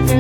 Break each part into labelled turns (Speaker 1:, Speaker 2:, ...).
Speaker 1: Yo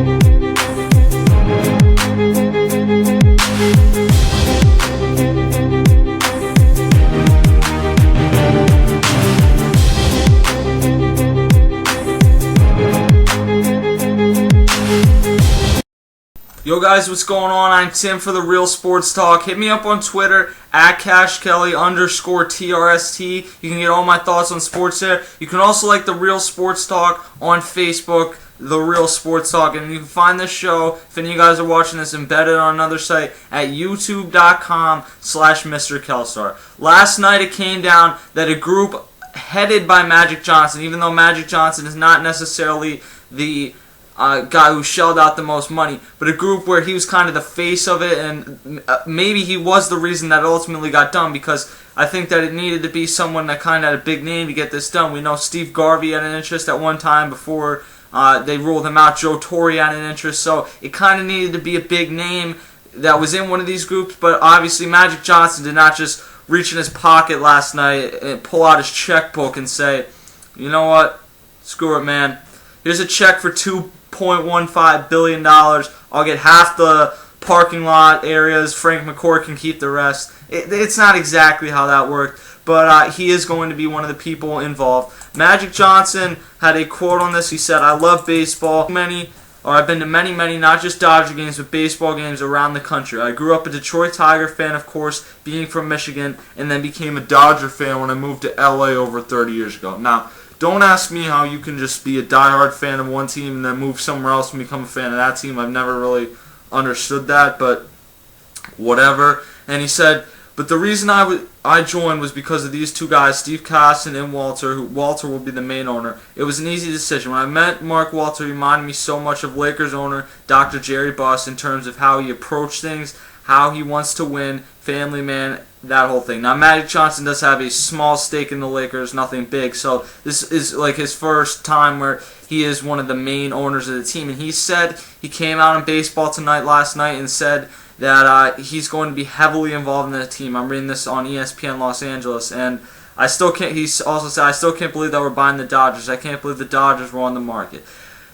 Speaker 1: guys, what's going on? I'm Tim for The Real Sports Talk. Hit me up on Twitter at CashKelly_TRST. You can get all my thoughts on sports there. You can also like The Real Sports Talk on Facebook, The Real Sports Talk. And you can find this show, if any of you guys are watching this, embedded on another site at youtube.com/Mr. Kelstar. Last night it came down that a group headed by Magic Johnson, even though Magic Johnson is not necessarily the guy who shelled out the most money, but a group where he was kind of the face of it, and maybe he was the reason that it ultimately got done, because I think that it needed to be someone that kind of had a big name to get this done. We know Steve Garvey had an interest at one time before they ruled him out. Joe Torre had an interest, so it kind of needed to be a big name that was in one of these groups, but obviously Magic Johnson did not just reach in his pocket last night and pull out his checkbook and say, you know what, screw it, man. Here's a check for $2.15 billion. I'll get half the parking lot areas. Frank McCourt can keep the rest. It's not exactly how that worked, but he is going to be one of the people involved. Magic Johnson had a quote on this. He said, I love baseball. I've been to many, not just Dodger games, but baseball games around the country. I grew up a Detroit Tiger fan, of course, being from Michigan, and then became a Dodger fan when I moved to LA over 30 years ago. Now, don't ask me how you can just be a diehard fan of one team and then move somewhere else and become a fan of that team. I've never really understood that, but whatever. And he said, but the reason I joined was because of these two guys, Steve Caston and Walter, who Walter will be the main owner. It was an easy decision. When I met Mark Walter, he reminded me so much of Lakers owner Dr. Jerry Buss in terms of how he approached things, how he wants to win, family man, that whole thing. Now, Magic Johnson does have a small stake in the Lakers, nothing big, so this is like his first time where he is one of the main owners of the team. And he said, he came out in Baseball Tonight last night and said that he's going to be heavily involved in the team. I'm reading this on ESPN Los Angeles, and he also said, I still can't believe that we're buying the Dodgers. I can't believe the Dodgers were on the market.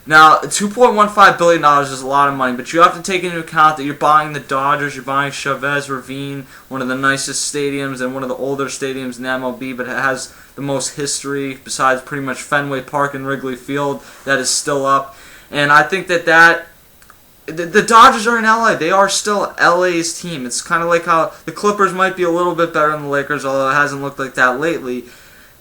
Speaker 1: Now, $2.15 billion is a lot of money, but you have to take into account that you're buying the Dodgers, you're buying Chavez Ravine, one of the nicest stadiums and one of the older stadiums in MLB, but it has the most history besides pretty much Fenway Park and Wrigley Field that is still up. And I think that the Dodgers are in LA. They are still LA's team. It's kind of like how the Clippers might be a little bit better than the Lakers, although it hasn't looked like that lately.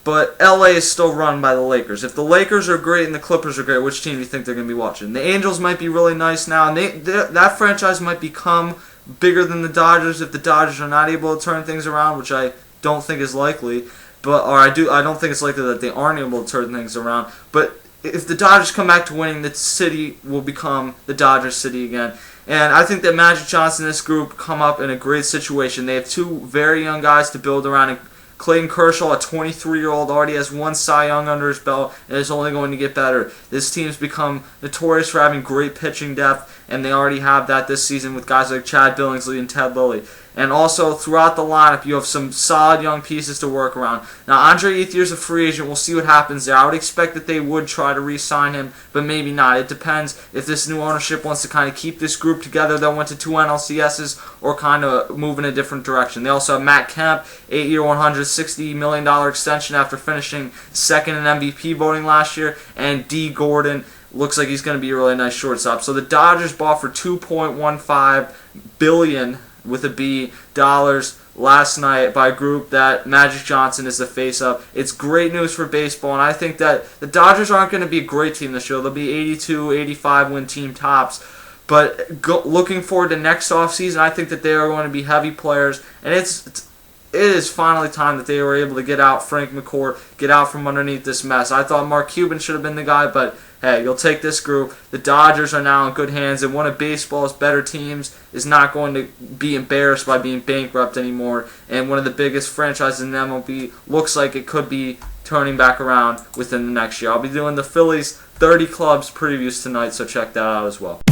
Speaker 1: But LA is still run by the Lakers. If the Lakers are great and the Clippers are great, which team do you think they're going to be watching? The Angels might be really nice now, and that franchise might become bigger than the Dodgers if the Dodgers are not able to turn things around, which I don't think is likely. I don't think it's likely that they aren't able to turn things around. But if the Dodgers come back to winning, the city will become the Dodgers city again. And I think that Magic Johnson and this group come up in a great situation. They have two very young guys to build around. Clayton Kershaw, a 23-year-old, already has one Cy Young under his belt, and is only going to get better. This team's become notorious for having great pitching depth, and they already have that this season with guys like Chad Billingsley and Ted Lilly. And also, throughout the lineup, you have some solid young pieces to work around. Now, Andre Ethier's a free agent. We'll see what happens there. I would expect that they would try to re-sign him, but maybe not. It depends if this new ownership wants to kind of keep this group together that went to 2 NLCSs or kind of move in a different direction. They also have Matt Kemp, 8-year, $160 million extension after finishing second in MVP voting last year, and D. Gordon looks like he's going to be a really nice shortstop. So the Dodgers bought for $2.15 billion with a B dollars last night by a group that Magic Johnson is the face of. It's great news for baseball, and I think that the Dodgers aren't going to be a great team this year. They'll be 82, 85 win team tops. But looking forward to next offseason, I think that they are going to be heavy players, and it is finally time that they were able to get out Frank McCourt, get out from underneath this mess. I thought Mark Cuban should have been the guy, but hey, you'll take this group. The Dodgers are now in good hands, and one of baseball's better teams is not going to be embarrassed by being bankrupt anymore. And one of the biggest franchises in the MLB looks like it could be turning back around within the next year. I'll be doing the Phillies 30 clubs previews tonight, so check that out as well.